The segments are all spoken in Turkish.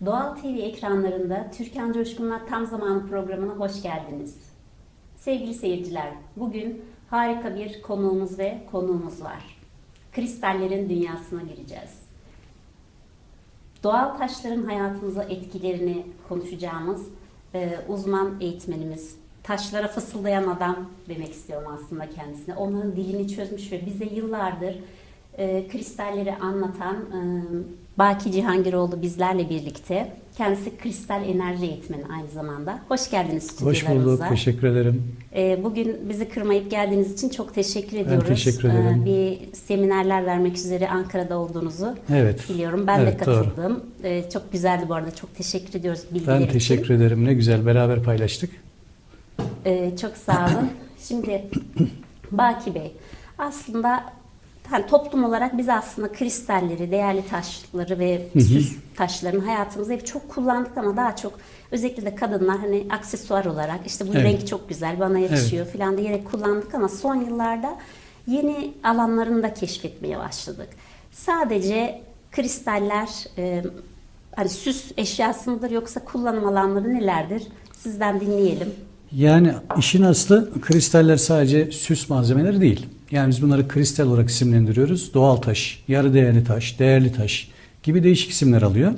Doğal TV ekranlarında Türkan Coşkun'la Tam Zamanı programına hoş geldiniz. Sevgili seyirciler, bugün harika bir konuğumuz var. Kristallerin dünyasına gireceğiz. Doğal taşların hayatımıza etkilerini konuşacağımız uzman eğitmenimiz, taşlara fısıldayan adam demek istiyorum aslında kendisine. Onların dilini çözmüş ve bize yıllardır kristalleri anlatan Baki Cihangiroğlu bizlerle birlikte. Kendisi kristal enerji eğitmeni aynı zamanda. Hoş geldiniz stüdyolarımıza. Hoş bulduk, teşekkür ederim. Bugün bizi kırmayıp geldiğiniz için çok teşekkür ediyoruz. Ben teşekkür ederim. Bir seminerler vermek üzere Ankara'da olduğunuzu biliyorum. Ben de katıldım. Çok güzeldi bu arada. Çok teşekkür ediyoruz bilgiler için. Ben teşekkür ederim. Ne güzel beraber paylaştık. Çok sağ olun. Şimdi Baki Bey, aslında yani toplum olarak biz aslında kristalleri, değerli taşları ve süs taşlarını hayatımızda hep çok kullandık ama daha çok özellikle de kadınlar hani aksesuar olarak işte bu renk çok güzel, bana yakışıyor falan diyerek kullandık ama son yıllarda yeni alanlarını da keşfetmeye başladık. Sadece kristaller hani süs eşyası mıdır yoksa kullanım alanları nelerdir? Sizden dinleyelim. Yani işin aslı kristaller sadece süs malzemeleri değil. Yani biz bunları kristal olarak isimlendiriyoruz. Doğal taş, yarı değerli taş, değerli taş gibi değişik isimler alıyor.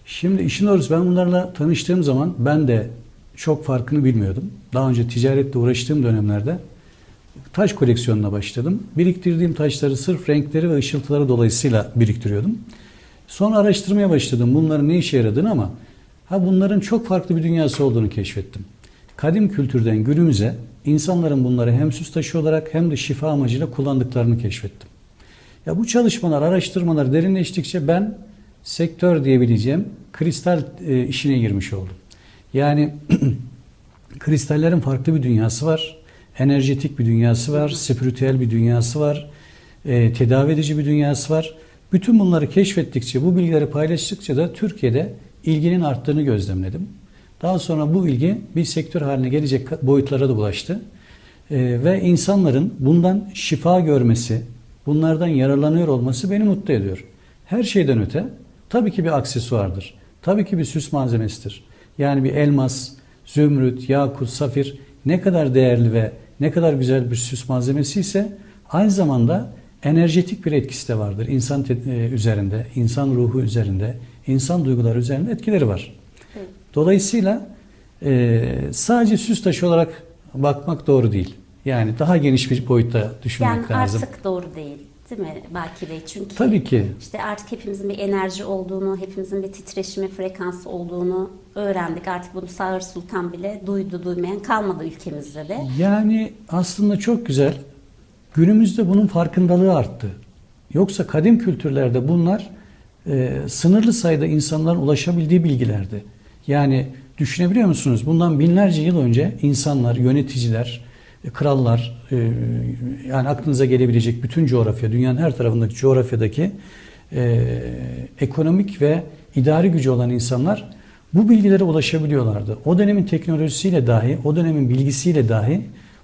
Şimdi işin doğrusu ben bunlarla tanıştığım zaman ben de çok farkını bilmiyordum. Daha önce ticaretle uğraştığım dönemlerde taş koleksiyonuna başladım. Biriktirdiğim taşları sırf renkleri ve ışıltıları dolayısıyla biriktiriyordum. Sonra araştırmaya başladım bunların ne işe yaradığını ama bunların çok farklı bir dünyası olduğunu keşfettim. Kadim kültürden günümüze insanların bunları hem süs taşı olarak hem de şifa amacıyla kullandıklarını keşfettim. Ya bu çalışmalar, araştırmalar derinleştikçe ben sektör diyebileceğim kristal işine girmiş oldum. Yani kristallerin farklı bir dünyası var. Enerjetik bir dünyası var, spiritüel bir dünyası var, tedavi edici bir dünyası var. Bütün bunları keşfettikçe, bu bilgileri paylaştıkça da Türkiye'de ilginin arttığını gözlemledim. Daha sonra bu ilgi bir sektör haline gelecek boyutlara da ulaştı. Ve insanların bundan şifa görmesi, bunlardan yararlanıyor olması beni mutlu ediyor. Her şeyden öte tabii ki bir aksesuardır. Tabii ki bir süs malzemesidir. Yani bir elmas, zümrüt, yakut, safir ne kadar değerli ve ne kadar güzel bir süs malzemesi ise aynı zamanda enerjetik bir etkisi de vardır. İnsan üzerinde, insan ruhu üzerinde, insan duyguları üzerinde etkileri var. Dolayısıyla sadece süs taşı olarak bakmak doğru değil. Yani daha geniş bir boyutta düşünmek lazım. Yani artık doğru değil mi Baki Bey? Çünkü tabii ki. İşte artık hepimizin bir enerji olduğunu, hepimizin bir titreşimi, frekansı olduğunu öğrendik. Artık bunu Sağır Sultan bile duymayan kalmadı ülkemizde de. Yani aslında çok güzel. Günümüzde bunun farkındalığı arttı. Yoksa kadim kültürlerde bunlar sınırlı sayıda insanların ulaşabildiği bilgilerdi. Yani düşünebiliyor musunuz? Bundan binlerce yıl önce insanlar, yöneticiler, krallar, yani aklınıza gelebilecek bütün coğrafya, dünyanın her tarafındaki coğrafyadaki ekonomik ve idari gücü olan insanlar bu bilgilere ulaşabiliyorlardı. O dönemin teknolojisiyle dahi, o dönemin bilgisiyle dahi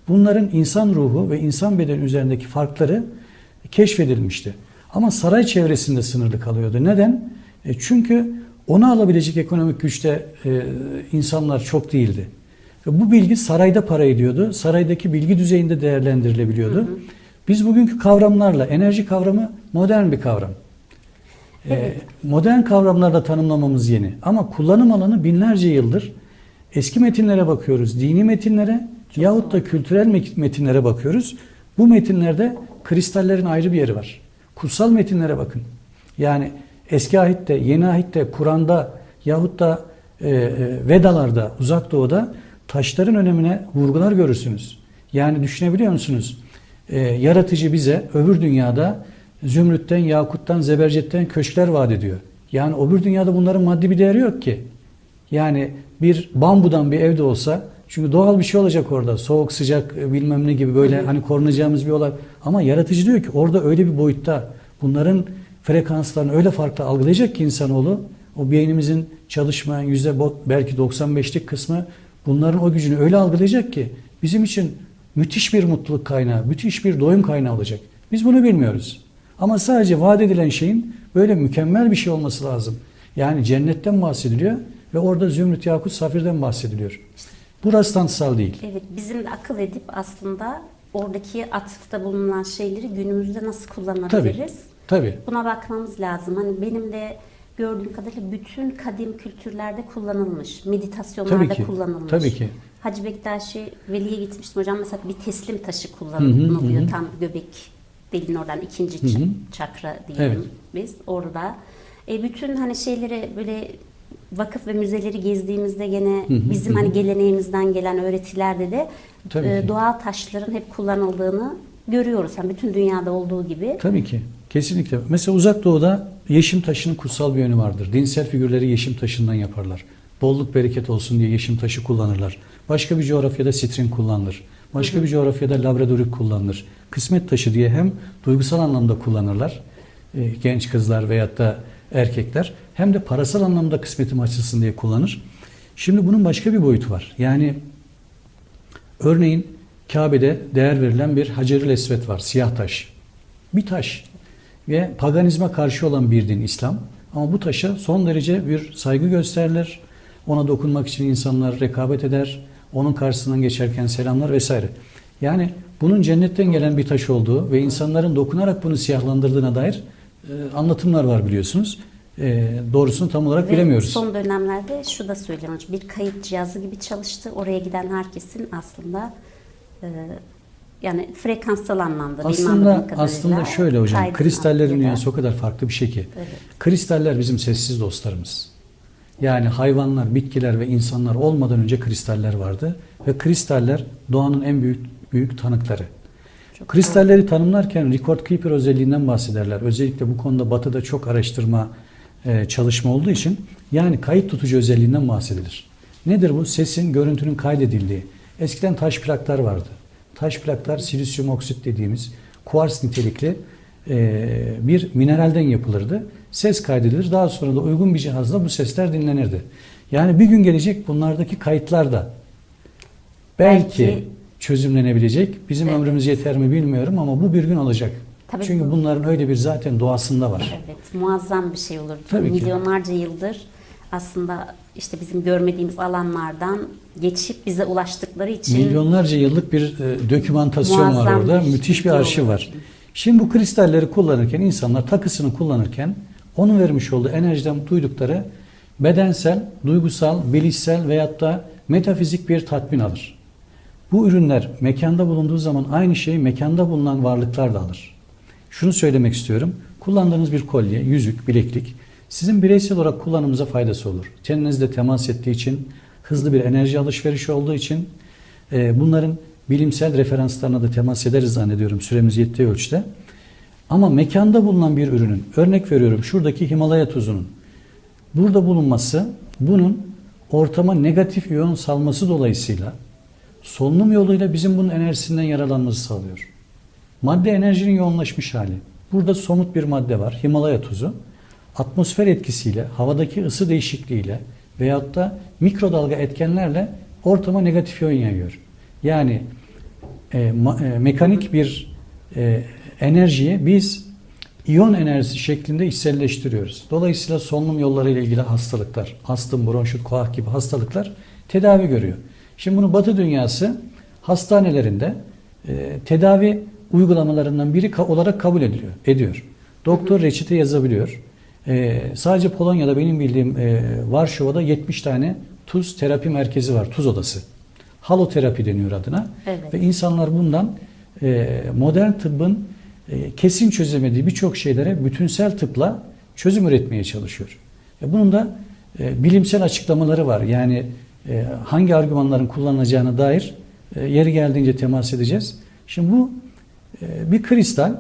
bunların insan ruhu ve insan bedeni üzerindeki farkları keşfedilmişti. Ama saray çevresinde sınırlı kalıyordu. Neden? Çünkü onu alabilecek ekonomik güçte insanlar çok değildi. Ve bu bilgi sarayda para ediyordu. Saraydaki bilgi düzeyinde değerlendirilebiliyordu. Biz bugünkü kavramlarla, enerji kavramı modern bir kavram. Evet. Modern kavramlarla tanımlamamız yeni. Ama kullanım alanı binlerce yıldır. Eski metinlere bakıyoruz, dini metinlere yahut da kültürel metinlere bakıyoruz. Bu metinlerde kristallerin ayrı bir yeri var. Kutsal metinlere bakın. Yani Eski Ahit'te, Yeni Ahit'te, Kur'an'da yahut da Vedalarda, Uzak Doğu'da taşların önemine vurgular görürsünüz. Yani düşünebiliyor musunuz? Yaratıcı bize öbür dünyada zümrütten, yakuttan, zebercetten köşkler vaat ediyor. Yani öbür dünyada bunların maddi bir değeri yok ki. Yani bir bambudan bir evde olsa, çünkü doğal bir şey olacak orada. Soğuk, sıcak, bilmem ne gibi böyle hani korunacağımız bir olay. Ama yaratıcı diyor ki orada öyle bir boyutta bunların frekanslarını öyle farklı algılayacak ki insanoğlu, o beynimizin çalışmayan belki 95'lik kısmı bunların o gücünü öyle algılayacak ki bizim için müthiş bir mutluluk kaynağı, müthiş bir doyum kaynağı olacak. Biz bunu bilmiyoruz. Ama sadece vaat edilen şeyin böyle mükemmel bir şey olması lazım. Yani cennetten bahsediliyor ve orada zümrüt, yakut, safirden bahsediliyor. Bu rastlantısal değil. Evet, bizim de akıl edip aslında oradaki atıfta bulunan şeyleri günümüzde nasıl kullanabiliriz? Tabii. Buna bakmamız lazım. Hani benim de gördüğüm kadarıyla bütün kadim kültürlerde kullanılmış, meditasyonlarda Tabii ki. kullanılmış. Tabii ki. Hacı Bektaşi Veli'ye gitmiştim hocam. Mesela bir teslim taşı kullanılıyor. Tam göbek deliğin oradan ikinci çakra diyelim biz orada. Bütün hani şeyleri böyle vakıf ve müzeleri gezdiğimizde gene bizim hani geleneğimizden gelen öğretilerde de doğal taşların hep kullanıldığını görüyoruz. Yani bütün dünyada olduğu gibi. Tabii ki. Kesinlikle. Mesela Uzak Doğu'da yeşim taşının kutsal bir yönü vardır. Dinsel figürleri yeşim taşından yaparlar. Bolluk bereket olsun diye yeşim taşı kullanırlar. Başka bir coğrafyada sitrin kullanılır. Başka bir coğrafyada labradorit kullanılır. Kısmet taşı diye hem duygusal anlamda kullanırlar genç kızlar veyahut da erkekler, hem de parasal anlamda kısmetim açılsın diye kullanır. Şimdi bunun başka bir boyutu var. Yani örneğin Kabe'de değer verilen bir Hacer-ül Esved var, siyah taş. Bir taş ve paganizme karşı olan bir din İslam. Ama bu taşa son derece bir saygı gösterilir. Ona dokunmak için insanlar rekabet eder. Onun karşısından geçerken selamlar vesaire. Yani bunun cennetten gelen bir taş olduğu ve insanların dokunarak bunu siyahlandırdığına dair anlatımlar var biliyorsunuz. Doğrusunu tam olarak Ve bilemiyoruz. son dönemlerde şu da söyleyeyim hocam. Bir kayıt cihazı gibi çalıştı. Oraya giden herkesin aslında yani frekansal anlamda benim anladığım kadarıyla Aslında şöyle hocam, kaydını kristallerin ya da- dünyası o kadar farklı bir şey ki. Evet. Kristaller bizim sessiz dostlarımız. Yani hayvanlar, bitkiler ve insanlar olmadan önce kristaller vardı ve kristaller doğanın en büyük tanıkları. Kristalleri tanımlarken record keeper özelliğinden bahsederler. Özellikle bu konuda Batı'da çok araştırma, çalışma olduğu için yani kayıt tutucu özelliğinden bahsedilir. Nedir bu? Sesin, görüntünün kaydedildiği. Eskiden taş plaklar vardı. Taş plaklar silisyum oksit dediğimiz kuars nitelikli bir mineralden yapılırdı. Ses kaydedilir. Daha sonra da uygun bir cihazla bu sesler dinlenirdi. Yani bir gün gelecek bunlardaki kayıtlar da belki çözümlenebilecek. Bizim ömrümüz yeter mi bilmiyorum ama bu bir gün olacak. Tabii Çünkü bunların öyle bir zaten doğasında var. Evet, muazzam bir şey olur. Tabii ki. Milyonlarca yıldır aslında işte bizim görmediğimiz alanlardan geçip bize ulaştıkları için Milyonlarca yıllık bir dokümantasyon var muazzam orada. Müthiş bir video arşiv olur. var. Şimdi bu kristalleri kullanırken insanlar takısını kullanırken onun vermiş olduğu enerjiden duydukları bedensel, duygusal, bilişsel veyahut da metafizik bir tatmin alır. Bu ürünler mekanda bulunduğu zaman aynı şeyi mekanda bulunan varlıklar da alır. Şunu söylemek istiyorum. Kullandığınız bir kolye, yüzük, bileklik sizin bireysel olarak kullanımınıza faydası olur. Teninizle temas ettiği için, hızlı bir enerji alışverişi olduğu için bunların bilimsel referanslarına da temas ederiz zannediyorum süremiz yettiği ölçüde. Ama mekanda bulunan bir ürünün, örnek veriyorum şuradaki Himalaya tuzunun burada bulunması, bunun ortama negatif iyon salması dolayısıyla solunum yoluyla bizim bunun enerjisinden yararlanmamızı sağlıyor. Madde enerjinin yoğunlaşmış hali. Burada somut bir madde var, Himalaya tuzu. Atmosfer etkisiyle, havadaki ısı değişikliğiyle veyahut da mikrodalga etkenlerle ortama negatif iyon yayıyor. Yani mekanik bir enerjiyi biz iyon enerjisi şeklinde içselleştiriyoruz. Dolayısıyla solunum yolları ile ilgili hastalıklar, astım, bronşit, koah gibi hastalıklar tedavi görüyor. Şimdi bunu Batı dünyası hastanelerinde tedavi uygulamalarından biri olarak kabul ediyor. Doktor reçete yazabiliyor. Sadece Polonya'da benim bildiğim Varşova'da 70 tane tuz terapi merkezi var, tuz odası. Haloterapi deniyor adına. Evet. Ve insanlar bundan modern tıbbın kesin çözemediği birçok şeylere bütünsel tıpla çözüm üretmeye çalışıyor. Bunun da bilimsel açıklamaları var. Yani hangi argümanların kullanılacağına dair yeri geldiğince temas edeceğiz. Şimdi bu bir kristal,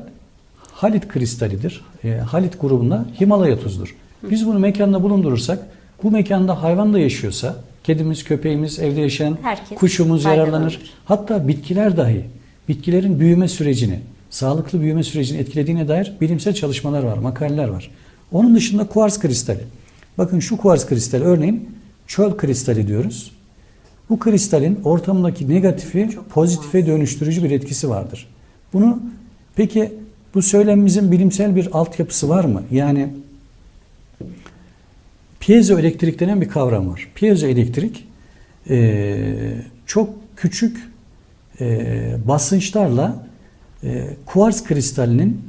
halit kristalidir. Halit grubunda Himalaya tuzudur. Biz bunu mekanda bulundurursak, bu mekanda hayvan da yaşıyorsa, kedimiz, köpeğimiz, evde yaşayan herkes kuşumuz faydalanır. yararlanır. Hatta bitkiler dahi, bitkilerin büyüme sürecini, sağlıklı büyüme sürecini etkilediğine dair bilimsel çalışmalar var, makaleler var. Onun dışında kuars kristali. Bakın şu kuars kristali örneğin çöl kristali diyoruz. Bu kristalin ortamdaki negatifi pozitife dönüştürücü bir etkisi vardır. Bunu peki bu söylemimizin bilimsel bir altyapısı var mı? Yani Piezoelektrik denen bir kavram var. Piezoelektrik çok küçük basınçlarla kuars kristalinin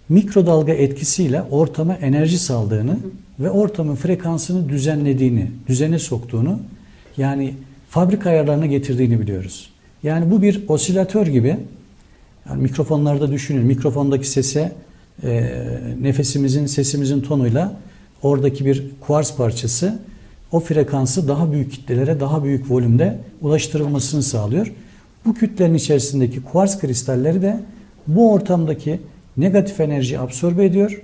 mikrodalga etkisiyle ortama enerji saldığını ve ortamın frekansını düzenlediğini, düzene soktuğunu, yani fabrika ayarlarına getirdiğini biliyoruz. Yani bu bir osilatör gibi. Yani mikrofonlarda düşünün. Mikrofondaki sese nefesimizin, sesimizin tonuyla oradaki bir kuars parçası o frekansı daha büyük kitlelere, daha büyük volümde ulaştırılmasını sağlıyor. Bu kütlenin içerisindeki kuars kristalleri de bu ortamdaki negatif enerjiyi absorbe ediyor,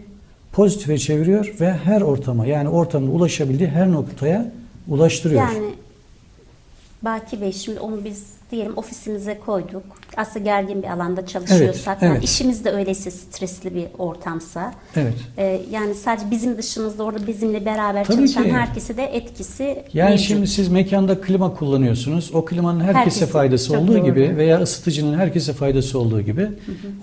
pozitife çeviriyor ve her ortama, yani ortamda ulaşabildiği her noktaya ulaştırıyor. Yani Baki Bey, şimdi onu biz diyelim ofisimize koyduk. Aslında gergin bir alanda çalışıyorsak, Evet, yani evet. işimiz de öyleyse stresli bir ortamsa, Evet. yani sadece bizim dışımızda orada bizimle beraber Tabii çalışan ki. herkese de etkisi Yani mevcut. şimdi siz mekanda klima kullanıyorsunuz. O klimanın herkese Herkese, faydası çok olduğu doğru. gibi veya ısıtıcının herkese faydası olduğu gibi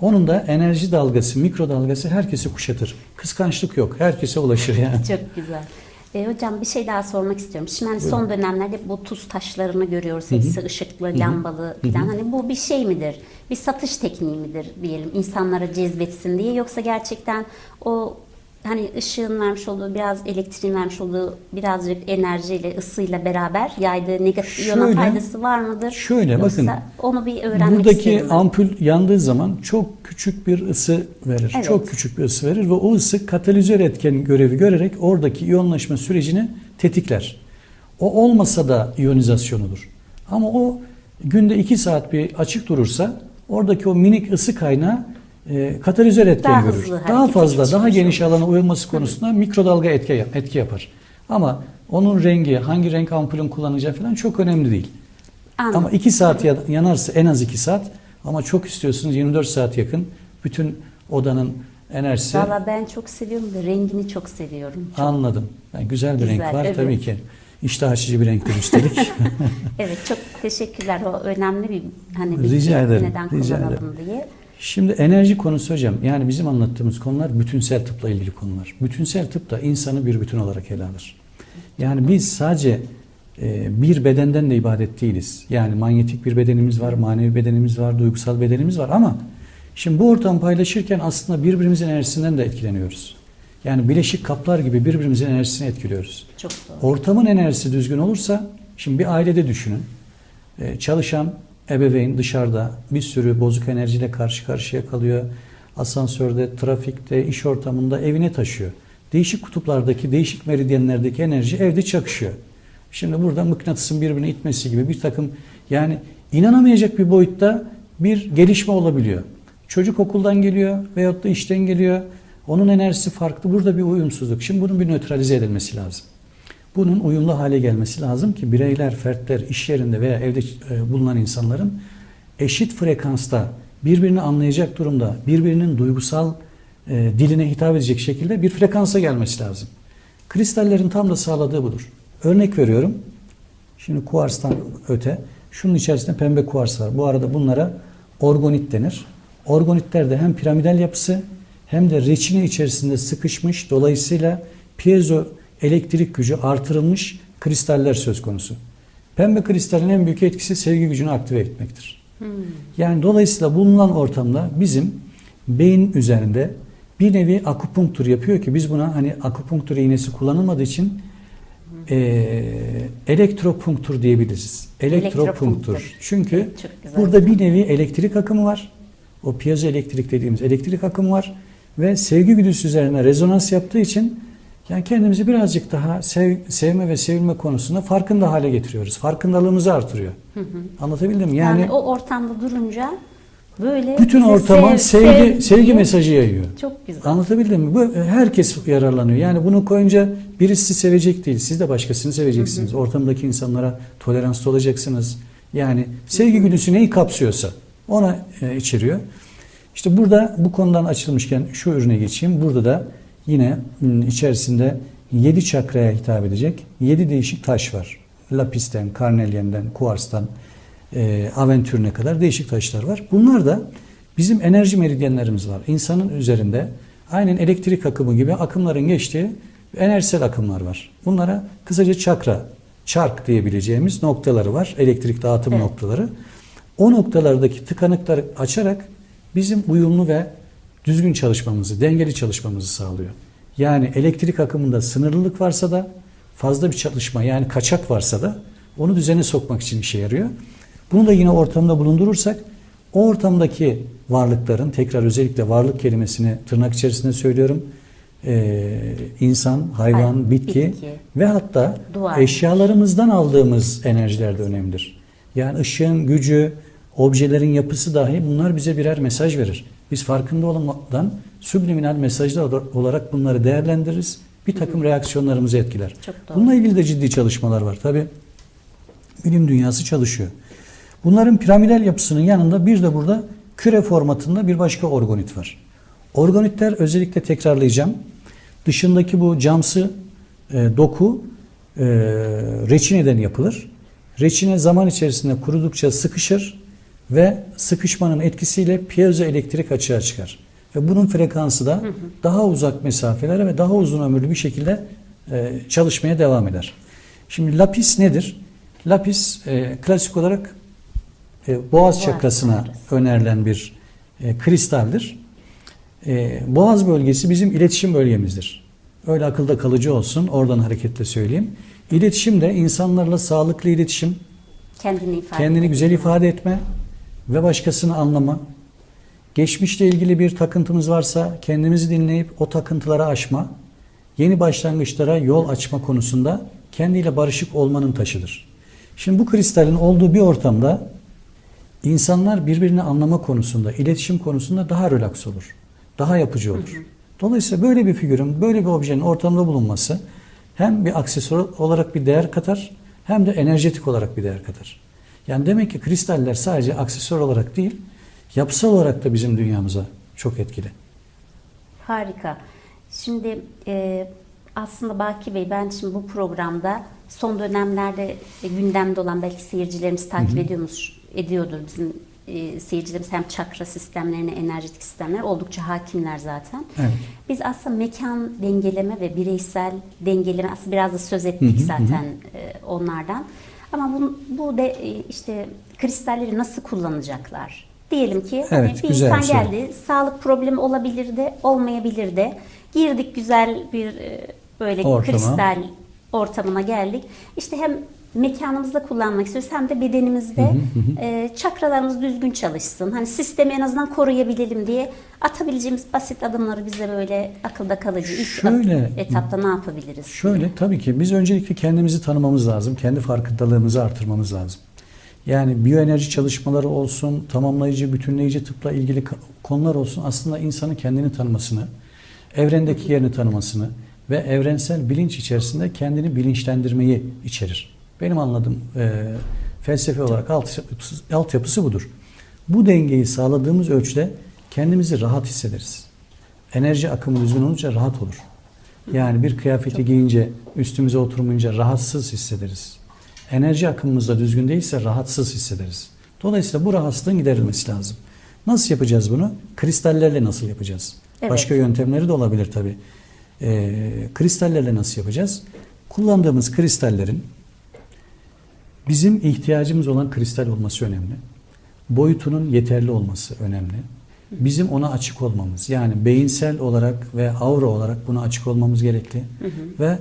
onun da enerji dalgası, mikrodalgası herkesi kuşatır. Kıskançlık yok. Herkese ulaşır yani. Çok güzel. Hocam bir şey daha sormak istiyorum. Şimdi hani son dönemlerde bu tuz taşlarını görüyoruz. Hepsi ışıklı, lambalı falan. Hani bu bir şey midir? Bir satış tekniği midir diyelim, insanlara cezbetsin diye, yoksa gerçekten o hani ışığın vermiş olduğu, biraz elektriğin vermiş olduğu birazcık enerjiyle, ısıyla beraber yaydığı negatif iyona Şöyle, faydası var mıdır? şöyle, Yoksa bakın, onu bir öğrenmek Buradaki istedim ben. ampul yandığı zaman çok küçük bir ısı verir. Evet. Çok küçük bir ısı verir ve o ısı katalizör etken görevi görerek oradaki iyonlaşma sürecini tetikler. O olmasa da iyonizasyon olur. Ama o günde 2 saat bir açık durursa oradaki o minik ısı kaynağı katalizör etken Daha görür. hızlı Daha harekete fazla, daha geçmiş geniş olur. alana uyulması konusunda mikrodalga etki yapar. Ama onun rengi, hangi renk ampulün kullanacağı falan çok önemli değil. Anladım. Ama 2 saat yanarsa en az 2 saat, ama çok istiyorsunuz 24 saat yakın bütün odanın enerjisi. Valla ben çok seviyorum da rengini çok seviyorum. Çok Anladım. Yani güzel bir güzel, renk var evet. tabii ki. İştah açıcı bir renktir üstelik. Evet, çok teşekkürler. O önemli bir hani bir Rica ederim, neden rica kullanalım diye. Şimdi enerji konusu hocam, yani bizim anlattığımız konular bütünsel tıpla ilgili konular. Bütünsel tıp da insanı bir bütün olarak ele alır. Yani biz sadece bir bedenden de ibaret değiliz. Yani manyetik bir bedenimiz var, manevi bedenimiz var, duygusal bedenimiz var, ama şimdi bu ortamı paylaşırken aslında birbirimizin enerjisinden de etkileniyoruz. Yani bileşik kaplar gibi birbirimizin enerjisini etkiliyoruz. Çok doğru. Ortamın enerjisi düzgün olursa, şimdi bir ailede düşünün. Çalışan ebeveyn dışarıda bir sürü bozuk enerjiyle karşı karşıya kalıyor. Asansörde, trafikte, iş ortamında evine taşıyor. Değişik kutuplardaki, değişik meridyenlerdeki enerji evde çakışıyor. Şimdi burada mıknatısın birbirine itmesi gibi bir takım, yani inanamayacak bir boyutta bir gelişme olabiliyor. Çocuk okuldan geliyor veyahut da işten geliyor. Onun enerjisi farklı. Burada bir uyumsuzluk. Şimdi bunun bir nötralize edilmesi lazım. Bunun uyumlu hale gelmesi lazım ki bireyler, fertler, iş yerinde veya evde bulunan insanların eşit frekansta, birbirini anlayacak durumda, birbirinin duygusal diline hitap edecek şekilde bir frekansa gelmesi lazım. Kristallerin tam da sağladığı budur. Örnek veriyorum. Şimdi kuarstan öte, şunun içerisinde pembe kuars var. Bu arada bunlara orgonit denir. Orgonitler de hem piramidal yapısı hem de reçine içerisinde sıkışmış, dolayısıyla piezo elektrik gücü artırılmış kristaller söz konusu. Pembe kristalin en büyük etkisi sevgi gücünü aktive etmektir. Yani dolayısıyla bulunan ortamda bizim beyin üzerinde bir nevi akupunktur yapıyor ki biz buna, hani akupunktur iğnesi kullanılmadığı için elektropunktur diyebiliriz. Elektropunktur. Çünkü Çok güzel. burada bir nevi elektrik akımı var. O piezoelektrik dediğimiz elektrik akımı var ve sevgi güdüsü üzerine rezonans yaptığı için yani kendimizi birazcık daha sevme ve sevilme konusunda farkında hale getiriyoruz. Farkındalığımızı artırıyor. Anlatabildim mi? Yani o ortamda durunca böyle bütün bize ortama sevgi mesajı yayıyor. Çok güzel. Anlatabildim mi? Bu herkes yararlanıyor. Yani bunu koyunca birisi sizi sevecek değil. Siz de başkasını seveceksiniz. Ortamdaki insanlara toleranslı olacaksınız. Yani sevgi güdüsü neyi kapsıyorsa ona içeriyor. İşte burada bu konudan açılmışken şu ürüne geçeyim. Burada da yine içerisinde 7 çakraya hitap edecek 7 değişik taş var. Lapisten, karnelyenden, kuarstan, aventürüne kadar değişik taşlar var. Bunlar da bizim enerji meridyenlerimiz var. İnsanın üzerinde aynen elektrik akımı gibi akımların geçtiği enerjisel akımlar var. Bunlara kısaca çakra, çark diyebileceğimiz noktaları var. Elektrik dağıtım noktaları. O noktalardaki tıkanıkları açarak bizim uyumlu ve düzgün çalışmamızı, dengeli çalışmamızı sağlıyor. Yani elektrik akımında sınırlılık varsa da, fazla bir çalışma yani kaçak varsa da onu düzene sokmak için işe yarıyor. Bunu da yine ortamda bulundurursak o ortamdaki varlıkların, tekrar özellikle varlık kelimesini tırnak içerisinde söylüyorum, insan, hayvan, bitki ve hatta duvar, eşyalarımızdan aldığımız enerjiler de önemlidir. Yani ışığın gücü, objelerin yapısı dahi bunlar bize birer mesaj verir. Biz farkında olmadan subliminal mesajlar olarak bunları değerlendiririz. Bir takım reaksiyonlarımızı etkiler. Bununla ilgili de ciddi çalışmalar var. Tabii bilim dünyası çalışıyor. Bunların piramidal yapısının yanında bir de burada küre formatında bir başka orgonit var. Orgonitler özellikle tekrarlayacağım. Dışındaki bu camsı doku reçineden yapılır. Reçine zaman içerisinde kurudukça sıkışır ve sıkışmanın etkisiyle piezoelektrik açığa çıkar. Ve bunun frekansı da daha uzak mesafelere ve daha uzun ömürlü bir şekilde çalışmaya devam eder. Şimdi lapis nedir? Lapis klasik olarak boğaz çakrasına önerilen bir kristaldir. Boğaz bölgesi bizim iletişim bölgemizdir. Öyle akılda kalıcı olsun, oradan hareketle söyleyeyim. İletişim de insanlarla sağlıklı iletişim, kendini güzel ifade etme ve başkasını anlama. Geçmişle ilgili bir takıntımız varsa kendimizi dinleyip o takıntıları aşma, yeni başlangıçlara yol açma konusunda kendiyle barışık olmanın taşıdır. Şimdi bu kristalin olduğu bir ortamda insanlar birbirini anlama konusunda, iletişim konusunda daha relax olur, daha yapıcı olur. Dolayısıyla böyle bir figürün, böyle bir objenin ortamda bulunması hem bir aksesuar olarak bir değer katar, hem de enerjetik olarak bir değer katar. Yani demek ki kristaller sadece aksesuar olarak değil, yapısal olarak da bizim dünyamıza çok etkili. Harika. Şimdi aslında Baki Bey, ben şimdi bu programda son dönemlerde gündemde olan, belki seyircilerimiz takip ediyordur bizim seyircilerimiz, hem çakra sistemlerine, enerjetik sistemler oldukça hakimler zaten. Evet. Biz aslında mekan dengeleme ve bireysel dengeleme, aslında biraz da söz ettik zaten onlardan. Ama bu de işte kristalleri nasıl kullanacaklar? Diyelim ki evet, bir insan geldi, sağlık problemi olabilir de, olmayabilir de. Girdik güzel bir böyle kristal ortamına geldik. İşte hem mekanımızda kullanmak istiyoruz hem de bedenimizde çakralarımız düzgün çalışsın. Hani sistemi en azından koruyabilelim diye atabileceğimiz basit adımları bize böyle akılda kalıcı ilk etapta ne yapabiliriz? Şöyle, tabii ki biz öncelikle kendimizi tanımamız lazım. Kendi farkındalığımızı artırmamız lazım. Yani biyoenerji çalışmaları olsun, tamamlayıcı, bütünleyici tıpla ilgili konular olsun, aslında insanın kendini tanımasını, evrendeki yerini tanımasını ve evrensel bilinç içerisinde kendini bilinçlendirmeyi içerir. Benim anladığım felsefi olarak altyapısı budur. Bu dengeyi sağladığımız ölçüde kendimizi rahat hissederiz. Enerji akımı düzgün olunca rahat olur. Yani bir kıyafeti giyince, üstümüze oturmayınca rahatsız hissederiz. Enerji akımımız da düzgün değilse rahatsız hissederiz. Dolayısıyla bu rahatsızlığın giderilmesi lazım. Nasıl yapacağız bunu? Kristallerle nasıl yapacağız? Evet. Başka yöntemleri de olabilir tabii. Kristallerle nasıl yapacağız? Kullandığımız kristallerin bizim ihtiyacımız olan kristal olması önemli. Boyutunun yeterli olması önemli. Bizim ona açık olmamız, yani beyinsel olarak ve aura olarak buna açık olmamız gerekli. Ve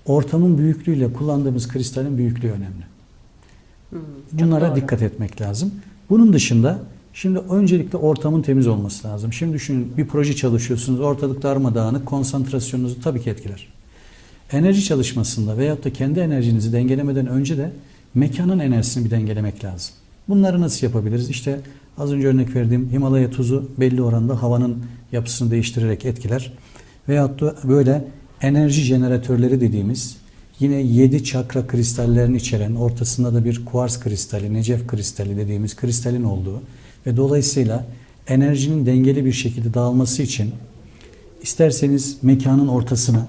ortamın büyüklüğüyle kullandığımız kristalin büyüklüğü önemli. Bunlara dikkat etmek lazım. Bunun dışında şimdi öncelikle ortamın temiz olması lazım. Şimdi düşünün, bir proje çalışıyorsunuz, ortalık darmadağınık, konsantrasyonunuzu tabii ki etkiler. Enerji çalışmasında veyahut da kendi enerjinizi dengelemeden önce de mekanın enerjisini bir dengelemek lazım. Bunları nasıl yapabiliriz? İşte az önce örnek verdiğim Himalaya tuzu belli oranda havanın yapısını değiştirerek etkiler. Veyahut da böyle enerji jeneratörleri dediğimiz, yine 7 çakra kristallerini içeren, ortasında da bir kuars kristali, necef kristali dediğimiz kristalin olduğu ve dolayısıyla enerjinin dengeli bir şekilde dağılması için isterseniz mekanın ortasına,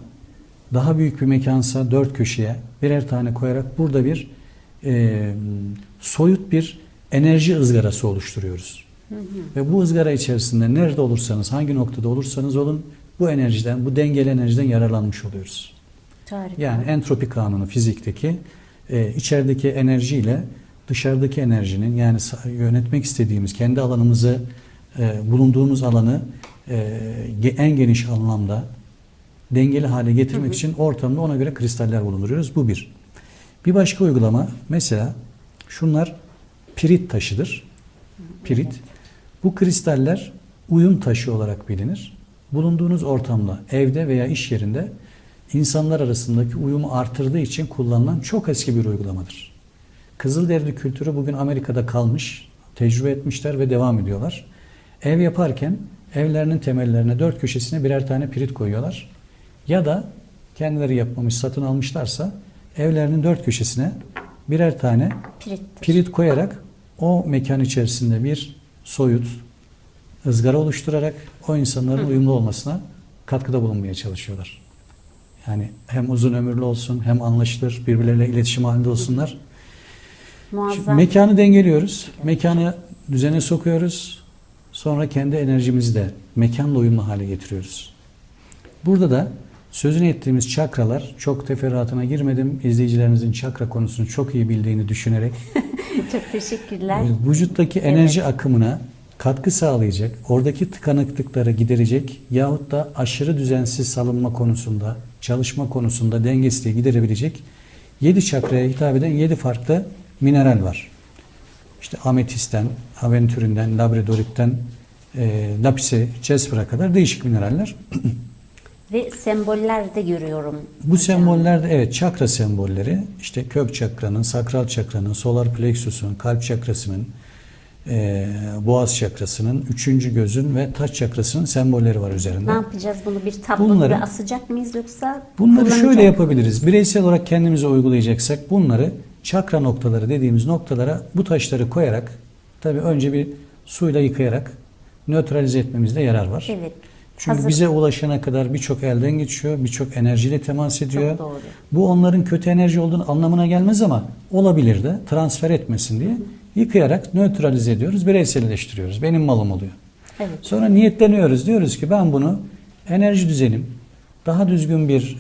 daha büyük bir mekansa 4 köşeye birer tane koyarak burada bir soyut bir enerji ızgarası oluşturuyoruz. Ve bu ızgara içerisinde nerede olursanız, hangi noktada olursanız olun, bu enerjiden, bu dengeli enerjiden yararlanmış oluyoruz. Harika. Yani entropi kanunu fizikteki içerideki enerjiyle dışarıdaki enerjinin, yani yönetmek istediğimiz kendi alanımızı, bulunduğumuz alanı en geniş anlamda dengeli hale getirmek için ortamda ona göre kristaller bulunduruyoruz. Bu bir. Bir başka uygulama mesela şunlar pirit taşıdır. Pirit. Evet. Bu kristaller uyum taşı olarak bilinir. Bulunduğunuz ortamda, evde veya iş yerinde insanlar arasındaki uyumu artırdığı için kullanılan çok eski bir uygulamadır. Kızılderili kültürü bugün Amerika'da kalmış, tecrübe etmişler ve devam ediyorlar. Ev yaparken evlerinin temellerine 4 köşesine birer tane pirit koyuyorlar. Ya da kendileri yapmamış, satın almışlarsa evlerinin 4 köşesine birer tane pirit koyarak o mekan içerisinde bir soyut, ızgara oluşturarak o insanların uyumlu olmasına katkıda bulunmaya çalışıyorlar. Yani hem uzun ömürlü olsun, hem anlaşılır, birbirleriyle iletişim halinde olsunlar. Şimdi mekanı dengeliyoruz, mekanı düzene sokuyoruz. Sonra kendi enerjimizi de mekanla uyumlu hale getiriyoruz. Burada da sözünü ettiğimiz çakralar, çok teferruatına girmedim. İzleyicilerimizin çakra konusunu çok iyi bildiğini düşünerek çok teşekkürler. Vücuttaki enerji akımına katkı sağlayacak, oradaki tıkanıklıkları giderecek yahut da aşırı düzensiz salınma konusunda, çalışma konusunda dengesizliği giderebilecek 7 çakraya hitap eden 7 farklı mineral var. İşte ametisten, aventurinden, labradoritten, lapise, jasper'a kadar değişik mineraller. Ve semboller de görüyorum. Bu semboller de evet çakra sembolleri. İşte kök çakranın, sakral çakranın, solar plexus'un, kalp çakrasının, boğaz çakrasının, 3. gözün ve taç çakrasının sembolleri var üzerinde. Ne yapacağız? Bunu bir tablo gibi asacak mıyız yoksa? Bunları şöyle yapabiliriz. Bireysel olarak kendimize uygulayacaksak bunları çakra noktaları dediğimiz noktalara bu taşları koyarak, tabii önce bir suyla yıkayarak nötralize etmemizde yarar var. Evet. Çünkü bize ulaşana kadar birçok elden geçiyor, birçok enerjiyle temas ediyor. Çok doğru. Bu onların kötü enerji olduğunu anlamına gelmez ama olabilir de transfer etmesin diye yıkayarak nötralize ediyoruz, bireyselleştiriyoruz. Benim malım oluyor. Evet. Sonra niyetleniyoruz. Diyoruz ki ben bunu enerji düzenim, daha düzgün bir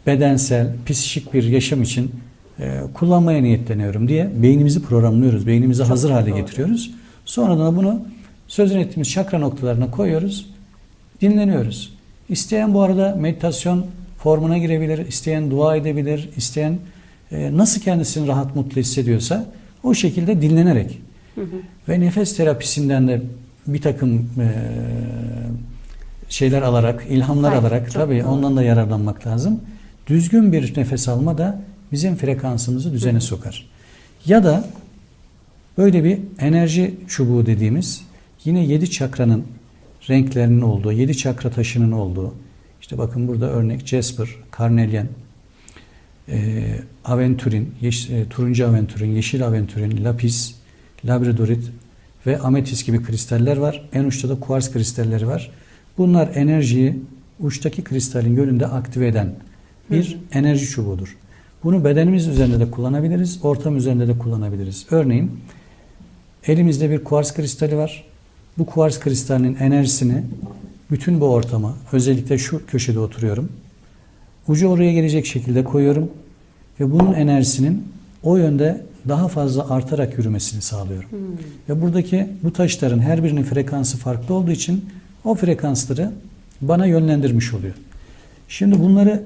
bedensel, psikik bir yaşam için kullanmaya niyetleniyorum diye beynimizi programlıyoruz. Beynimizi hazır hale getiriyoruz. Sonradan bunu sözünü ettiğimiz çakra noktalarına koyuyoruz. Dinleniyoruz. İsteyen bu arada meditasyon formuna girebilir, isteyen dua edebilir, isteyen nasıl kendisini rahat mutlu hissediyorsa o şekilde dinlenerek ve nefes terapisinden de bir takım şeyler alarak, ilhamlar alarak tabii ondan da yararlanmak lazım. Düzgün bir nefes alma da bizim frekansımızı düzene sokar. Ya da böyle bir enerji çubuğu dediğimiz yine 7 çakranın renklerinin olduğu, 7 çakra taşının olduğu, işte bakın burada örnek jasper, karnelyen, aventurin, turuncu aventurin, yeşil aventurin, lapis, labradorit ve ametist gibi kristaller var. En uçta da kuars kristalleri var. Bunlar enerjiyi uçtaki kristalin yönünde aktive eden bir enerji çubuğudur. Bunu bedenimiz üzerinde de kullanabiliriz, ortam üzerinde de kullanabiliriz. Örneğin elimizde bir kuars kristali var. Bu kuars kristalinin enerjisini bütün bu ortama, özellikle şu köşede oturuyorum, ucu oraya gelecek şekilde koyuyorum ve bunun enerjisinin o yönde daha fazla artarak yürümesini sağlıyorum. Ve buradaki bu taşların her birinin frekansı farklı olduğu için o frekansları bana yönlendirmiş oluyor. Şimdi bunları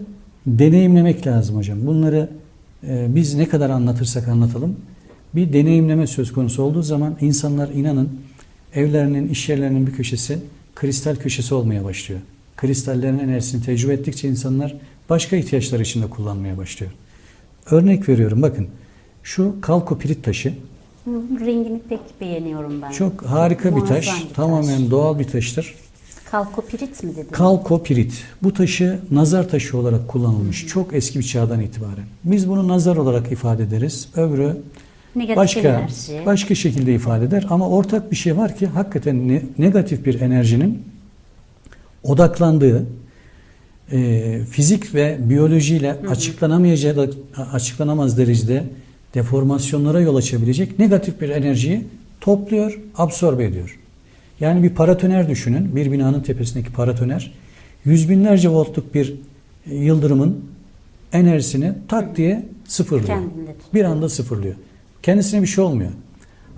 deneyimlemek lazım hocam. Bunları biz ne kadar anlatırsak anlatalım, bir deneyimleme söz konusu olduğu zaman insanlar inanın evlerinin, iş yerlerinin bir köşesi kristal köşesi olmaya başlıyor. Kristallerin enerjisini tecrübe ettikçe insanlar başka ihtiyaçlar için de kullanmaya başlıyor. Örnek veriyorum bakın. Şu kalkopirit taşı. Rengini pek beğeniyorum ben. Çok harika bir taş. Tamamen doğal bir taştır. Kalkopirit mi dedin? Kalkopirit. Bu taşı nazar taşı olarak kullanılmış. Çok eski bir çağdan itibaren. Biz bunu nazar olarak ifade ederiz. Öbürü başka şekilde ifade eder. Ama ortak bir şey var ki hakikaten negatif bir enerjinin odaklandığı, fizik ve biyolojiyle açıklanamaz derecede deformasyonlara yol açabilecek negatif bir enerjiyi topluyor, absorbe ediyor. Yani bir paratoner düşünün. Bir binanın tepesindeki paratoner. Yüz binlerce voltluk bir yıldırımın enerjisini tak diye sıfırlıyor. Kendinde tutuyor. Bir anda sıfırlıyor. Kendisine bir şey olmuyor.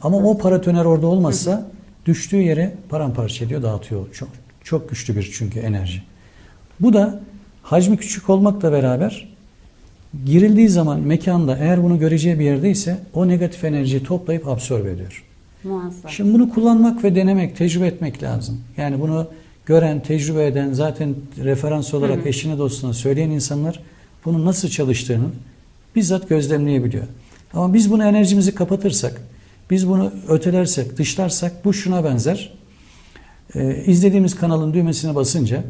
Ama o paratoner orada olmazsa düştüğü yere paramparça ediyor, dağıtıyor. Çok, çok güçlü bir çünkü enerji. Bu da hacmi küçük olmakla beraber girildiği zaman mekanda eğer bunu göreceği bir yerdeyse o negatif enerjiyi toplayıp absorbe ediyor. Muazzam. Şimdi bunu kullanmak ve denemek, tecrübe etmek lazım. Yani bunu gören, tecrübe eden, zaten referans olarak eşine dostuna söyleyen insanlar bunun nasıl çalıştığını bizzat gözlemleyebiliyor. Ama biz bunu enerjimizi kapatırsak, biz bunu ötelersek, dışlarsak bu şuna benzer. İzlediğimiz kanalın düğmesine basınca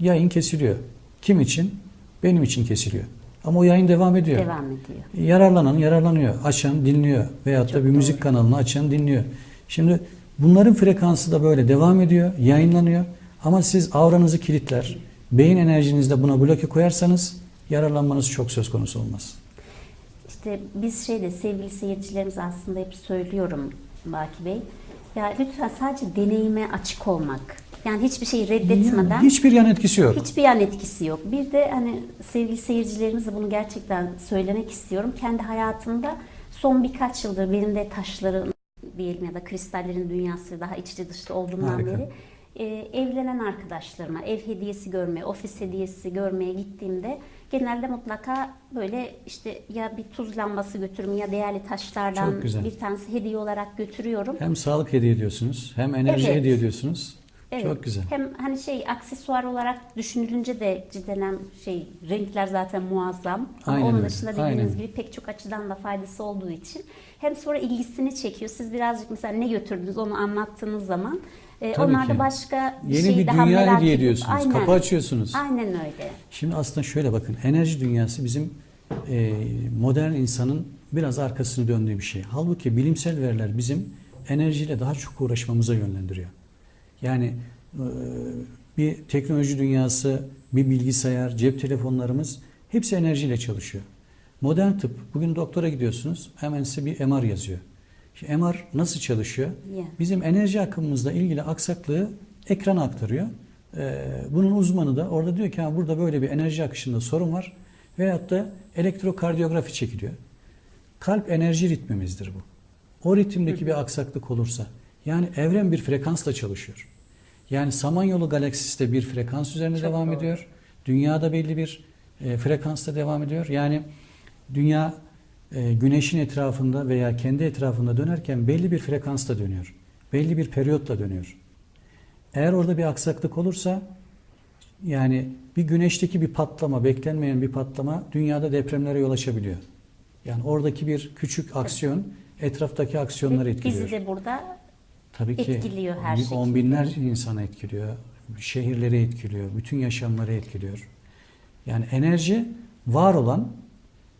yayın kesiliyor. Kim için? Benim için kesiliyor. Ama o yayın devam ediyor. Devam ediyor. Yararlanan yararlanıyor, açan dinliyor veyahut da bir müzik kanalını açan dinliyor. Şimdi bunların frekansı da böyle devam ediyor, yayınlanıyor. Ama siz avranızı kilitler, beyin enerjinizde buna bloke koyarsanız yararlanmanız çok söz konusu olmaz. İşte biz sevgili seyircilerimiz aslında hep söylüyorum Baki Bey. Ya lütfen sadece deneyime açık olmak. Yani hiçbir şeyi reddetmeden. Yani hiçbir yan etkisi yok. Hiçbir yan etkisi yok. Bir de hani sevgili seyircilerimize bunu gerçekten söylemek istiyorum. Kendi hayatımda son birkaç yıldır benim de taşların diyelim ya da kristallerin dünyası daha içli dışlı olduğumdan Harika. beri evlenen arkadaşlarıma ev hediyesi görmeye, ofis hediyesi görmeye gittiğimde genelde mutlaka böyle işte ya bir tuz lambası götürürüm ya değerli taşlardan Çok güzel. bir tanesi hediye olarak götürüyorum. Hem sağlık hediye ediyorsunuz, hem enerji Evet. hediye ediyorsunuz. Evet. Çok güzel. Hem hani aksesuar olarak düşünülünce de cidden hem renkler zaten muazzam. Ama Aynen onun öyle, dışında aynen. dediğiniz gibi pek çok açıdan da faydası olduğu için hem sonra ilgisini çekiyor. Siz birazcık mesela ne götürdünüz onu anlattığınız zaman Tabii onlar da ki. başka bir Yeni şey bir daha dünya merak hediye ediyor. ediyorsunuz, Aynen. kapı açıyorsunuz. Aynen öyle. Şimdi aslında şöyle bakın, enerji dünyası bizim modern insanın biraz arkasını döndüğü bir şey. Halbuki bilimsel veriler bizim enerjiyle daha çok uğraşmamıza yönlendiriyor. Yani bir teknoloji dünyası, bir bilgisayar, cep telefonlarımız hepsi enerjiyle çalışıyor. Modern tıp, bugün doktora gidiyorsunuz, hemen size bir MR yazıyor. Şimdi MR nasıl çalışıyor? Yeah. Bizim enerji akımımızla ilgili aksaklığı ekrana aktarıyor. Bunun uzmanı da orada diyor ki burada böyle bir enerji akışında sorun var. Veyahut da elektrokardiyografi çekiliyor. Kalp enerji ritmimizdir bu. O ritimdeki bir aksaklık olursa, yani evren bir frekansla çalışıyor. Yani Samanyolu galaksisi de bir frekans üzerine Çok devam doğru. ediyor. Dünyada belli bir frekansta devam ediyor. Yani dünya güneşin etrafında veya kendi etrafında dönerken belli bir frekansta dönüyor. Belli bir periyotla dönüyor. Eğer orada bir aksaklık olursa, yani bir güneşteki bir patlama, beklenmeyen bir patlama dünyada depremlere yol açabiliyor. Yani oradaki bir küçük aksiyon etraftaki aksiyonları etkiliyor. Bizi de burada Tabii ki etkiliyor her şekilde. on binlerce insanı etkiliyor. Şehirleri etkiliyor. Bütün yaşamları etkiliyor. Yani enerji var olan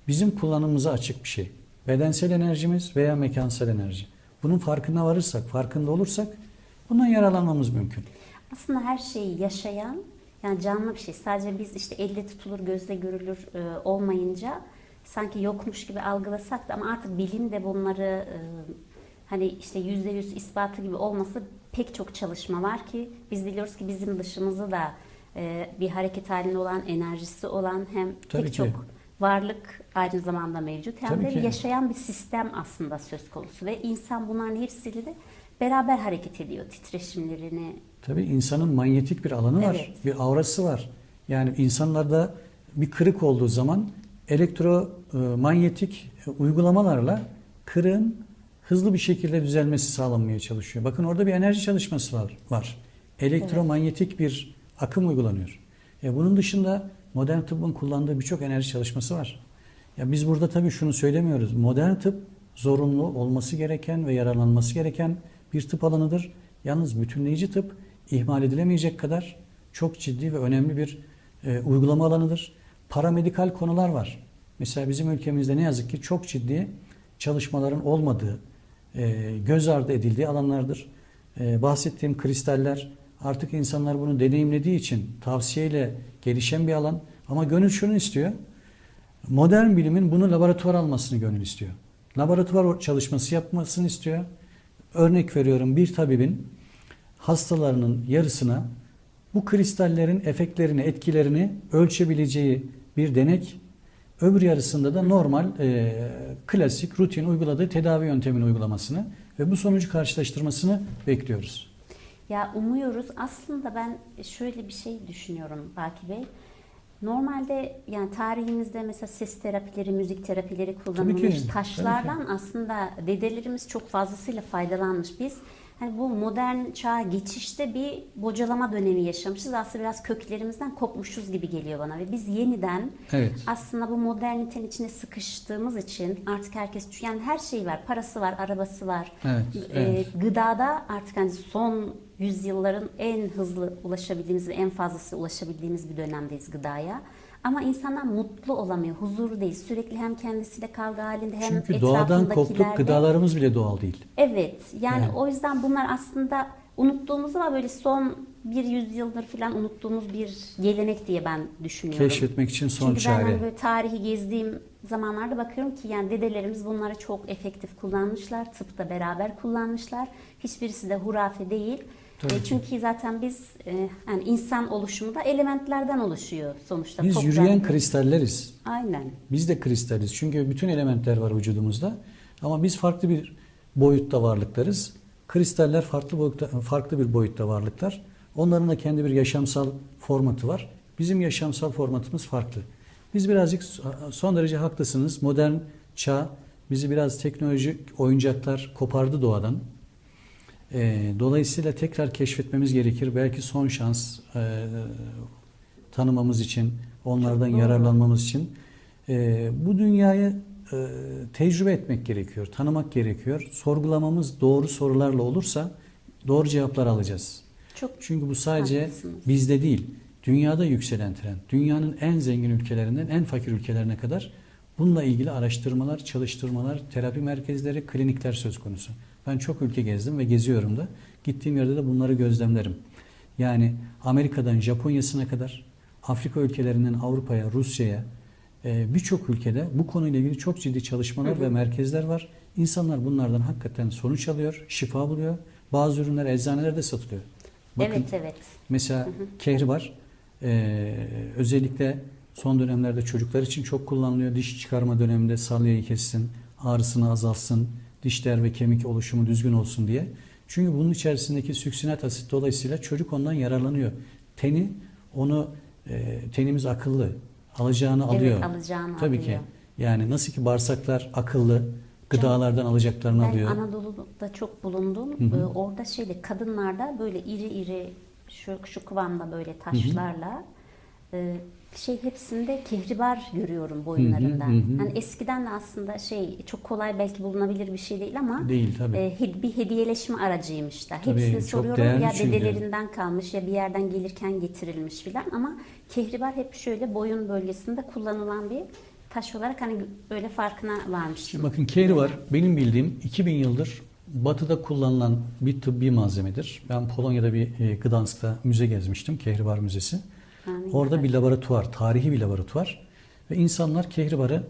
bizim kullanımımıza açık bir şey. Bedensel enerjimiz veya mekansal enerji. Bunun farkına varırsak, farkında olursak bundan yararlanmamız mümkün. aslında her şeyi yaşayan yani canlı bir şey. Sadece biz işte elle tutulur, gözle görülür olmayınca sanki yokmuş gibi algılasak da ama artık bilim de bunları hani işte %100 ispatı gibi olması pek çok çalışma var ki biz biliyoruz ki bizim dışımızda da bir hareket halinde olan, enerjisi olan hem Tabii pek ki. çok varlık aynı zamanda mevcut hem Tabii de ki. yaşayan bir sistem aslında söz konusu ve insan bunların hepsiyle de beraber hareket ediyor titreşimlerini. Tabii insanın manyetik bir alanı var, Evet. bir aurası var. Yani insanlarda bir kırık olduğu zaman elektromanyetik uygulamalarla kırığın hızlı bir şekilde düzelmesi sağlanmaya çalışıyor. Bakın orada bir enerji çalışması var. Elektromanyetik bir akım uygulanıyor. Bunun dışında modern tıbbın kullandığı birçok enerji çalışması var. Ya biz burada tabii şunu söylemiyoruz. Modern tıp zorunlu olması gereken ve yararlanması gereken bir tıp alanıdır. Yalnız bütünleyici tıp ihmal edilemeyecek kadar çok ciddi ve önemli bir uygulama alanıdır. Paramedikal konular var. Mesela bizim ülkemizde ne yazık ki çok ciddi çalışmaların olmadığı, göz ardı edildiği alanlardır. Bahsettiğim kristaller artık insanlar bunu deneyimlediği için tavsiyeyle gelişen bir alan. Ama gönül şunu istiyor. Modern bilimin bunu laboratuvar almasını gönül istiyor. Laboratuvar çalışması yapmasını istiyor. Örnek veriyorum, bir tabibin hastalarının yarısına bu kristallerin efektlerini, etkilerini ölçebileceği bir denek. Öbür yarısında da normal, klasik, rutin uyguladığı tedavi yöntemini uygulamasını ve bu sonucu karşılaştırmasını bekliyoruz. Ya umuyoruz. Aslında ben şöyle bir şey düşünüyorum Baki Bey. Normalde yani tarihimizde mesela ses terapileri, müzik terapileri kullanılmış Tabii ki. taşlardan aslında dedelerimiz çok fazlasıyla faydalanmış. Biz hani bu modern çağa geçişte bir bocalama dönemi yaşamışız. Aslında biraz köklerimizden kopmuşuz gibi geliyor bana ve biz yeniden Evet. aslında bu modernitenin içine sıkıştığımız için artık herkes yani her şey var, parası var, arabası var. Evet, evet. Gıdada artık hani son yüzyılların en hızlı ulaşabildiğimiz ve en fazlası ulaşabildiğimiz bir dönemdeyiz gıdaya. Ama insanlar mutlu olamıyor, huzurlu değil. Sürekli hem kendisiyle kavga halinde hem Çünkü doğadan koptuk, etrafındakilerle. gıdalarımız bile doğal değil. Evet, yani Yani. o yüzden bunlar aslında unuttuğumuz ama böyle son bir yüzyıldır falan unuttuğumuz bir gelenek diye ben düşünüyorum. Keşfetmek için son Çünkü ben çare. hani böyle tarihi gezdiğim zamanlarda bakıyorum ki yani dedelerimiz bunları çok efektif kullanmışlar. Tıpta beraber kullanmışlar. Hiçbirisi de hurafe değil. Tabii ki. Çünkü zaten biz yani insan oluşumu da elementlerden oluşuyor sonuçta. Biz Toprak- yürüyen kristalleriz. Aynen. Biz de kristaliz. Çünkü bütün elementler var vücudumuzda. Ama biz farklı bir boyutta varlıklarız. Kristaller farklı bir boyutta varlıklar. Onların da kendi bir yaşamsal formatı var. Bizim yaşamsal formatımız farklı. Biz birazcık son derece haklısınız. Modern çağ bizi biraz teknolojik oyuncaklar kopardı doğadan. Dolayısıyla tekrar keşfetmemiz gerekir. Belki son şans tanımamız için, onlardan yararlanmamız için. Bu dünyayı tecrübe etmek gerekiyor, tanımak gerekiyor. Sorgulamamız doğru sorularla olursa doğru cevaplar alacağız. Çok Çünkü bu sadece haklısınız. bizde değil, dünyada yükselen trend. Dünyanın en zengin ülkelerinden en fakir ülkelerine kadar bununla ilgili araştırmalar, çalıştırmalar, terapi merkezleri, klinikler söz konusu. Ben çok ülke gezdim ve geziyorum da. Gittiğim yerde de bunları gözlemlerim. Yani Amerika'dan Japonya'sına kadar, Afrika ülkelerinden Avrupa'ya, Rusya'ya, birçok ülkede bu konuyla ilgili çok ciddi çalışmalar ve merkezler var. İnsanlar bunlardan hakikaten sonuç alıyor, şifa buluyor. Bazı ürünler eczanelerde satılıyor. Bakın, evet. mesela kehribar özellikle son dönemlerde çocuklar için çok kullanılıyor. Diş çıkarma döneminde salyayı kessin, ağrısını azaltsın, dişler ve kemik oluşumu düzgün olsun diye. Çünkü bunun içerisindeki süksinat asit dolayısıyla çocuk ondan yararlanıyor. Tenimiz akıllı. Alacağını alıyor. Evet, alacağını Tabii alıyor. ki. Yani nasıl ki bağırsaklar akıllı, gıdalardan alacaklarını Ben alıyor. Anadolu'da çok bulundum. Orada kadınlarda böyle iri şu kıvamda böyle taşlarla hepsinde kehribar görüyorum boyunlarında. Yani eskiden de aslında çok kolay belki bulunabilir bir şey değil ama Değil tabii. bir hediyeleşme aracıymış da. Tabii, Hepsini çok soruyorum değerli ya çünkü. dedelerinden kalmış ya bir yerden gelirken getirilmiş filan ama kehribar hep şöyle boyun bölgesinde kullanılan bir taş olarak hani öyle farkına varmıştım. Şimdi bakın kehribar benim bildiğim 2000 yıldır Batı'da kullanılan bir tıbbi malzemedir. Ben Polonya'da bir Gdansk'ta müze gezmiştim. Kehribar Müzesi. Orada bir laboratuvar, tarihi bir laboratuvar. Ve insanlar kehribarı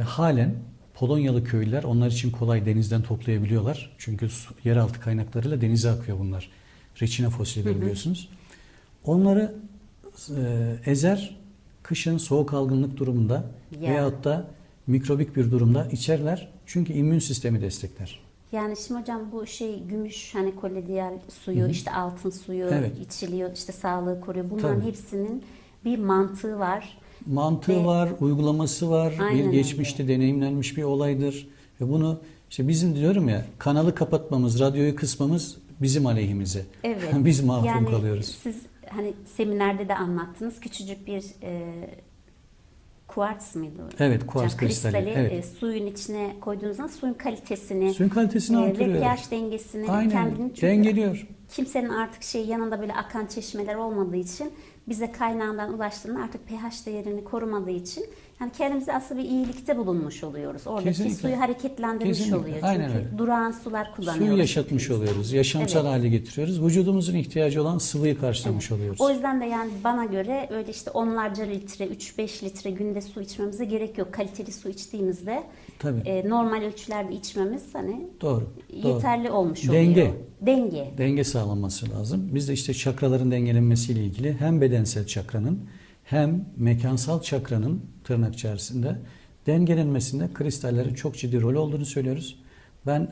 halen Polonyalı köylüler onlar için kolay denizden toplayabiliyorlar. Çünkü yeraltı kaynaklarıyla denize akıyor bunlar. Reçine fosilleri biliyorsunuz. Onları ezer, kışın soğuk algınlık durumunda veyahut da mikrobik bir durumda içerler. Çünkü immün sistemi destekler. Yani şimdi hocam bu gümüş hani koledyal suyu işte altın suyu içiliyor işte sağlığı koruyor. Bunların hepsinin bir mantığı var. Mantığı var, uygulaması var. Aynen Bir geçmişte deneyimlenmiş bir olaydır. Ve bunu bizim diyorum ya kanalı kapatmamız, radyoyu kısmamız bizim aleyhimize. Evet. Biz mahrum yani kalıyoruz. Siz hani seminerde de anlattınız küçücük bir kuartz mıydı? Evet, kuartz kristali. Evet. Suyun içine koyduğunuz zaman suyun kalitesini artırıyor. ve pH dengesini kendini dengeliyor. Kimsenin artık yanında böyle akan çeşmeler olmadığı için bize kaynağından ulaştığında artık pH değerini korumadığı için Yani kendimize aslında bir iyilikte bulunmuş oluyoruz. Oradaki Kesinlikle. suyu hareketlendirmiş Kesinlikle. oluyor. Aynen Çünkü öyle. durağan sular kullanıyoruz. Suyu yaşatmış hepimiz. oluyoruz. Yaşamsal Evet. hale getiriyoruz. Vücudumuzun ihtiyacı olan sıvıyı karşılamış oluyoruz. O yüzden de yani bana göre öyle işte onlarca litre, 3-5 litre günde su içmemize gerek yok. Kaliteli su içtiğimizde Tabii. normal ölçülerde içmemiz hani Doğru. yeterli olmuş oluyor. Denge. Denge. Denge sağlanması lazım. Biz de işte çakraların dengelenmesiyle ilgili hem bedensel çakranın hem mekansal çakranın tırnak içerisinde dengelenmesinde kristallerin çok ciddi rol olduğunu söylüyoruz. Ben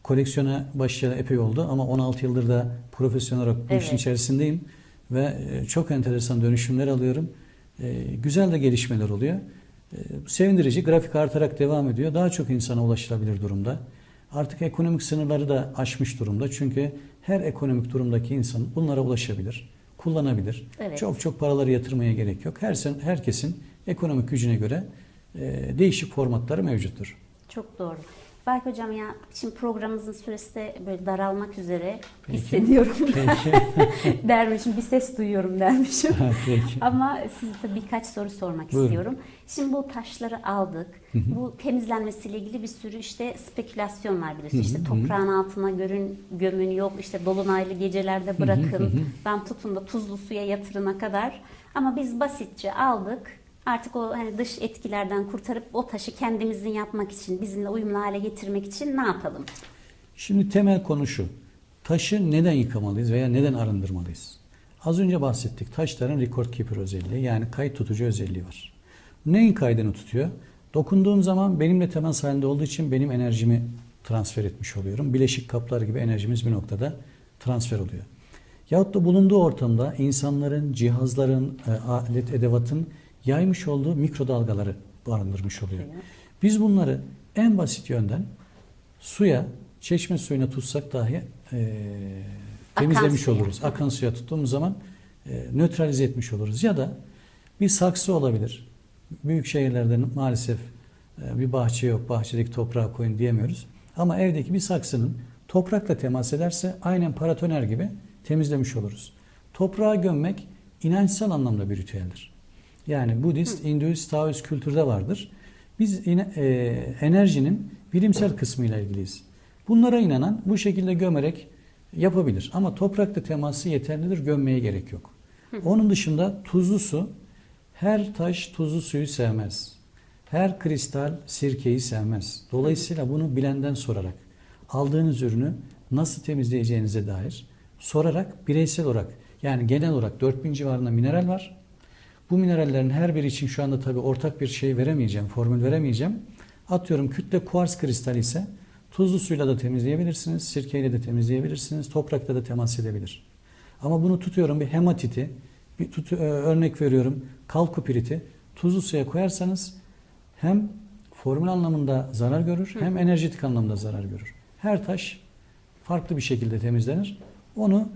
koleksiyona başlayalı epey oldu ama 16 yıldır da profesyonel olarak bu işin Evet. içerisindeyim ve çok enteresan dönüşümler alıyorum. Güzel de gelişmeler oluyor. Sevindirici, grafik artarak devam ediyor. Daha çok insana ulaşılabilir durumda. Artık ekonomik sınırları da aşmış durumda. Çünkü her ekonomik durumdaki insan bunlara ulaşabilir, kullanabilir. Evet. Çok paraları yatırmaya gerek yok. Herkesin ekonomik gücüne göre değişik formatları mevcuttur. Çok doğru. Berk Hocam ya şimdi programımızın süresi de böyle daralmak üzere Peki. hissediyorum. Peki. dermişim, bir ses duyuyorum dermişim. Peki. Ama size de birkaç soru sormak Buyurun. istiyorum. Şimdi bu taşları aldık. Bu temizlenmesiyle ilgili bir sürü işte spekülasyon var biliyorsun. İşte toprağın altına gömün, yok işte dolunaylı gecelerde bırakın. Ben tutun da tuzlu suya yatırına kadar. Ama biz basitçe aldık. Artık o hani dış etkilerden kurtarıp o taşı kendimizin yapmak için, bizimle uyumlu hale getirmek için ne yapalım? Şimdi temel konu şu. Taşı neden yıkamalıyız veya neden arındırmalıyız? Az önce bahsettik. Taşların record keeper özelliği yani kayıt tutucu özelliği var. Neyin kaydını tutuyor? Dokunduğum zaman benimle temas halinde olduğu için benim enerjimi transfer etmiş oluyorum. Bileşik kaplar gibi enerjimiz bir noktada transfer oluyor. Yahut da bulunduğu ortamda insanların, cihazların, alet edevatın yaymış olduğu mikrodalgaları barındırmış oluyor. Biz bunları en basit yönden suya, çeşme suyuna tutsak dahi temizlemiş suya. oluruz. Akan suya tuttuğumuz zaman nötralize etmiş oluruz. Ya da bir saksı olabilir. Büyük şehirlerde maalesef bir bahçe yok, bahçedeki toprağa koyun diyemiyoruz. Ama evdeki bir saksının toprakla temas ederse aynen paratoner gibi temizlemiş oluruz. Toprağa gömmek inançsal anlamda bir ritüeldir. Yani Budist, Hinduist, Taoist kültürde vardır. Biz enerjinin bilimsel kısmıyla ilgiliyiz. Bunlara inanan bu şekilde gömerek yapabilir. Ama toprakla teması yeterlidir, gömmeye gerek yok. Onun dışında tuzlu su, her taş tuzlu suyu sevmez. Her kristal sirkeyi sevmez. Dolayısıyla bunu bilenden sorarak, aldığınız ürünü nasıl temizleyeceğinize dair sorarak, bireysel olarak, yani genel olarak 4000 civarında mineral var. Bu minerallerin her biri için şu anda tabii ortak bir şey veremeyeceğim, formül veremeyeceğim. Atıyorum kütle kuars kristali ise tuzlu suyla da temizleyebilirsiniz, sirkeyle de temizleyebilirsiniz, toprakla da temas edebilir. Ama bunu tutuyorum bir hematiti, örnek veriyorum kalkupiriti tuzlu suya koyarsanız hem formül anlamında zarar görür hem enerjetik anlamda zarar görür. Her taş farklı bir şekilde temizlenir. Onu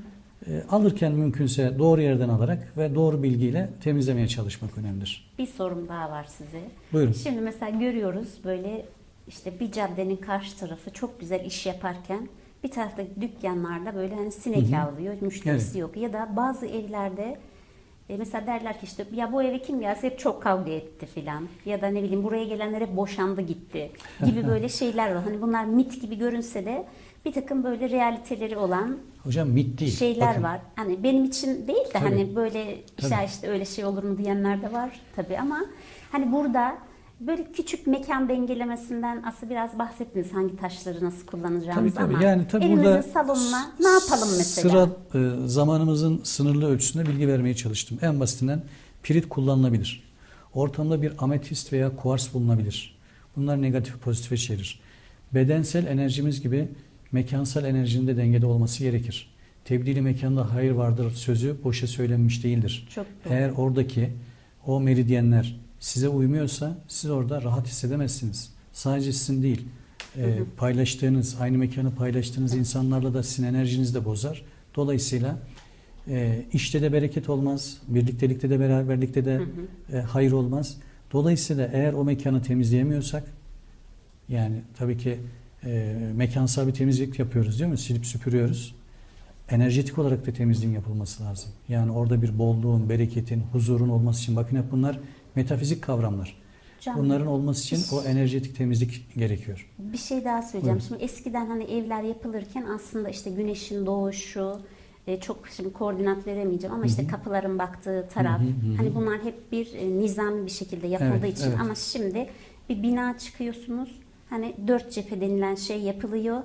alırken mümkünse doğru yerden alarak ve doğru bilgiyle temizlemeye çalışmak önemlidir. Bir sorum daha var size. Buyurun. Şimdi mesela görüyoruz böyle işte bir caddenin karşı tarafı çok güzel iş yaparken bir tarafta dükkanlarda böyle hani sinek avlıyor, müşterisi yok. Ya da bazı evlerde mesela derler ki işte ya bu eve kim gelse hep çok kavga etti filan. Ya da ne bileyim buraya gelenler hep boşandı gitti gibi böyle şeyler var. Hani bunlar mit gibi görünse de bir takım böyle realiteleri olan Hocam mit değil. şeyler Bakın. var. Hani benim için değil de Tabii. hani böyle Tabii. işte öyle şey olur mu diyenler de var tabii ama hani burada böyle küçük mekan dengelemesinden aslında biraz bahsettiniz hangi taşları nasıl kullanacağımız Tabii. ama Yani tabii evimizin burada salonuna ne yapalım mesela? Zamanımızın sınırlı ölçüsünde bilgi vermeye çalıştım. En basitinden pirit kullanılabilir. Ortamda bir ametist veya kuars bulunabilir. Bunlar negatif pozitife çevirir. Bedensel enerjimiz gibi mekansal enerjinin de dengede olması gerekir. Tebdili mekanda hayır vardır sözü boşa söylenmiş değildir. Çok doğru. Eğer oradaki o meridyenler size uymuyorsa siz orada rahat hissedemezsiniz. Sadece sizin değil, paylaştığınız, aynı mekanı paylaştığınız insanlarla da sizin enerjinizi de bozar. Dolayısıyla işte de bereket olmaz, birliktelikte de beraberlikte de hayır olmaz. Dolayısıyla eğer o mekanı temizleyemiyorsak, yani tabii ki mekansal bir temizlik yapıyoruz değil mi? Silip süpürüyoruz. Enerjetik olarak da temizliğin yapılması lazım. Yani orada bir bolluğun, bereketin, huzurun olması için bakın hep bunlar metafizik kavramlar. Hocam, Bunların olması için o enerjetik temizlik gerekiyor. bir şey daha söyleyeceğim. Buyurun. Şimdi eskiden hani evler yapılırken aslında işte güneşin doğuşu, çok şimdi koordinat veremeyeceğim ama işte kapıların baktığı taraf, hani bunlar hep bir nizami bir şekilde yapıldığı Evet, için, evet. ama şimdi bir bina çıkıyorsunuz, hani dört cephe denilen şey yapılıyor.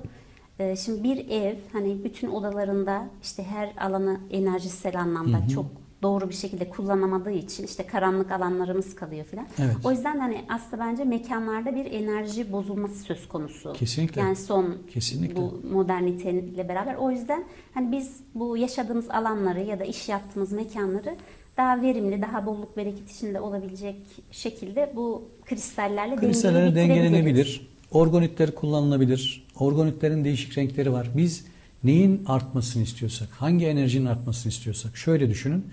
Şimdi bir ev hani bütün odalarında işte her alanı enerjisel anlamda çok doğru bir şekilde kullanamadığı için işte karanlık alanlarımız kalıyor filan. Evet. O yüzden hani aslında bence mekanlarda bir enerji bozulması söz konusu. Kesinlikle. Yani son Kesinlikle. bu moderniteyle beraber. O yüzden hani biz bu yaşadığımız alanları ya da iş yaptığımız mekanları daha verimli, daha bolluk bereket içinde olabilecek şekilde bu kristallerle Kristaller dengelenebilir. dengelenebilir. Orgonitler kullanılabilir. Orgonitlerin değişik renkleri var. Biz neyin artmasını istiyorsak, hangi enerjinin artmasını istiyorsak şöyle düşünün.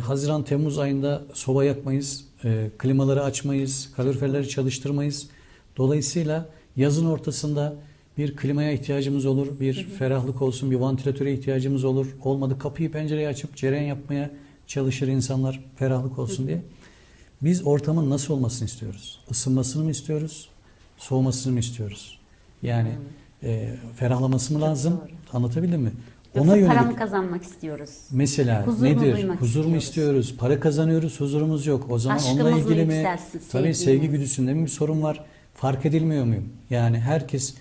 Haziran-Temmuz ayında soba yakmayız, klimaları açmayız, kaloriferleri çalıştırmayız. Dolayısıyla yazın ortasında bir klimaya ihtiyacımız olur, bir ferahlık olsun, bir vantilatöre ihtiyacımız olur. Olmadı kapıyı pencereyi açıp cereyan yapmaya çalışır insanlar ferahlık olsun diye. Biz ortamın nasıl olmasını istiyoruz? Isınmasını mı istiyoruz? Soğumasını mı istiyoruz? Yani ferahlaması mı lazım? doğru. Anlatabildim mi? Yoksa Ona para yönelik mı kazanmak istiyoruz? mesela Huzur mu nedir? duymak Huzur mu istiyoruz? istiyoruz? Para kazanıyoruz, huzurumuz yok. O zaman Aşkımız onunla mı ilgili mi? yükselsin, Tabii sevgimiz? sevgi güdüsünde mi bir sorun var? Fark edilmiyor muyum? Yani herkes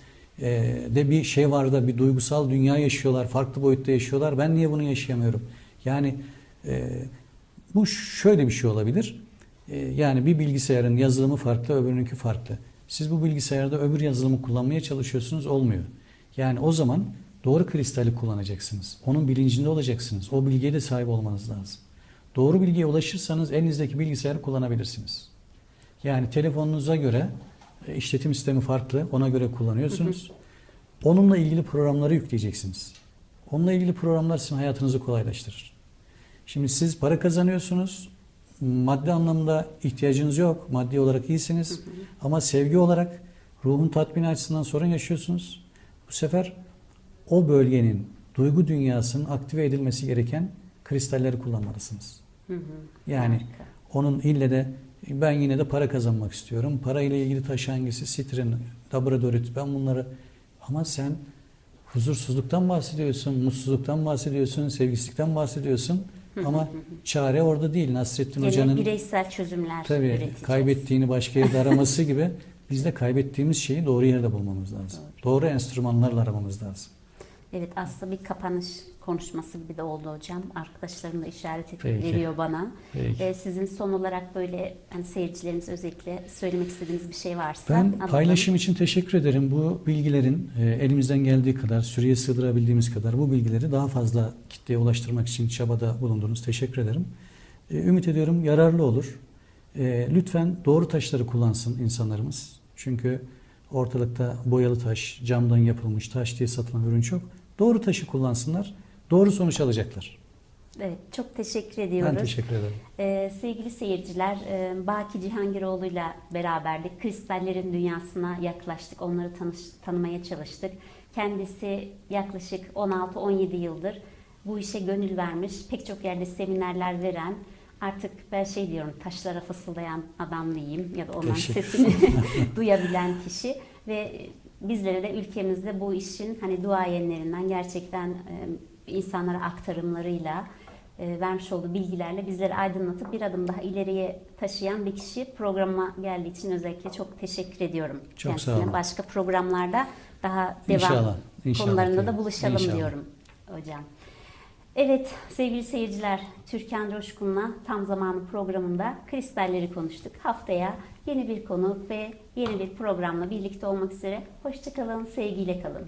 de bir şey var da bir duygusal dünya yaşıyorlar, farklı boyutta yaşıyorlar. Ben niye bunu yaşayamıyorum? Yani bu şöyle bir şey olabilir. Yani bir bilgisayarın yazılımı farklı, öbürününki farklı. Siz bu bilgisayarda öbür yazılımı kullanmaya çalışıyorsunuz, olmuyor. Yani o zaman doğru kristali kullanacaksınız. Onun bilincinde olacaksınız. O bilgiye de sahip olmanız lazım. Doğru bilgiye ulaşırsanız elinizdeki bilgisayarı kullanabilirsiniz. Yani telefonunuza göre işletim sistemi farklı, ona göre kullanıyorsunuz. Onunla ilgili programları yükleyeceksiniz. Onunla ilgili programlar sizin hayatınızı kolaylaştırır. Şimdi siz para kazanıyorsunuz. Maddi anlamda ihtiyacınız yok. Maddi olarak iyisiniz. Ama sevgi olarak ruhun tatmini açısından sorun yaşıyorsunuz. Bu sefer o bölgenin duygu dünyasının aktive edilmesi gereken kristalleri kullanmalısınız. Yani Harika. onun ille de ben yine de para kazanmak istiyorum. Parayla ilgili taş hangisi? Sitrin, labradorit. Ben bunları, ama sen huzursuzluktan bahsediyorsun, mutsuzluktan bahsediyorsun, sevgisizlikten bahsediyorsun. Ama çare orada değil. Nasrettin Gene Hoca'nın bireysel çözümler tabii üreteceğiz. kaybettiğini başka yerde araması gibi biz de kaybettiğimiz şeyi doğru yerde bulmamız lazım. Doğru enstrümanlarla aramamız lazım. Evet, aslında bir kapanış konuşması gibi de oldu hocam. Arkadaşlarım da işaret Peki. veriyor bana. Peki. Sizin son olarak böyle hani seyircileriniz özellikle söylemek istediğiniz bir şey varsa Ben alalım. paylaşım için teşekkür ederim. Bu bilgilerin elimizden geldiği kadar, süreye sığdırabildiğimiz kadar bu bilgileri daha fazla kitleye ulaştırmak için çabada bulundunuz. Teşekkür ederim. Ümit ediyorum yararlı olur. Lütfen doğru taşları kullansın insanlarımız. Çünkü ortalıkta boyalı taş, camdan yapılmış taş diye satılan ürün çok. Doğru taşı kullansınlar, doğru sonuç alacaklar. Evet, çok teşekkür ediyoruz. Ben teşekkür ederim. Sevgili seyirciler, Baki Cihangiroğlu'yla beraberdik. Kristallerin dünyasına yaklaştık, onları tanımaya çalıştık. Kendisi yaklaşık 16-17 yıldır bu işe gönül vermiş, pek çok yerde seminerler veren, artık ben şey diyorum, taşlara fısıldayan adam diyeyim ya da onların sesini duyabilen kişi ve bizlere de ülkemizde bu işin hani duayenlerinden gerçekten insanlara aktarımlarıyla vermiş olduğu bilgilerle bizleri aydınlatıp bir adım daha ileriye taşıyan bir kişi. Programa geldiği için özellikle çok teşekkür ediyorum Çok kendisine. sağ olun. Başka programlarda daha devam İnşallah konularında da diyorum. buluşalım İnşallah. diyorum hocam. Evet sevgili seyirciler, Türkan Coşkun'la Tam Zamanı programında kristalleri konuştuk. Haftaya yeni bir konu ve yeni bir programla birlikte olmak üzere. Hoşça kalın, sevgiyle kalın.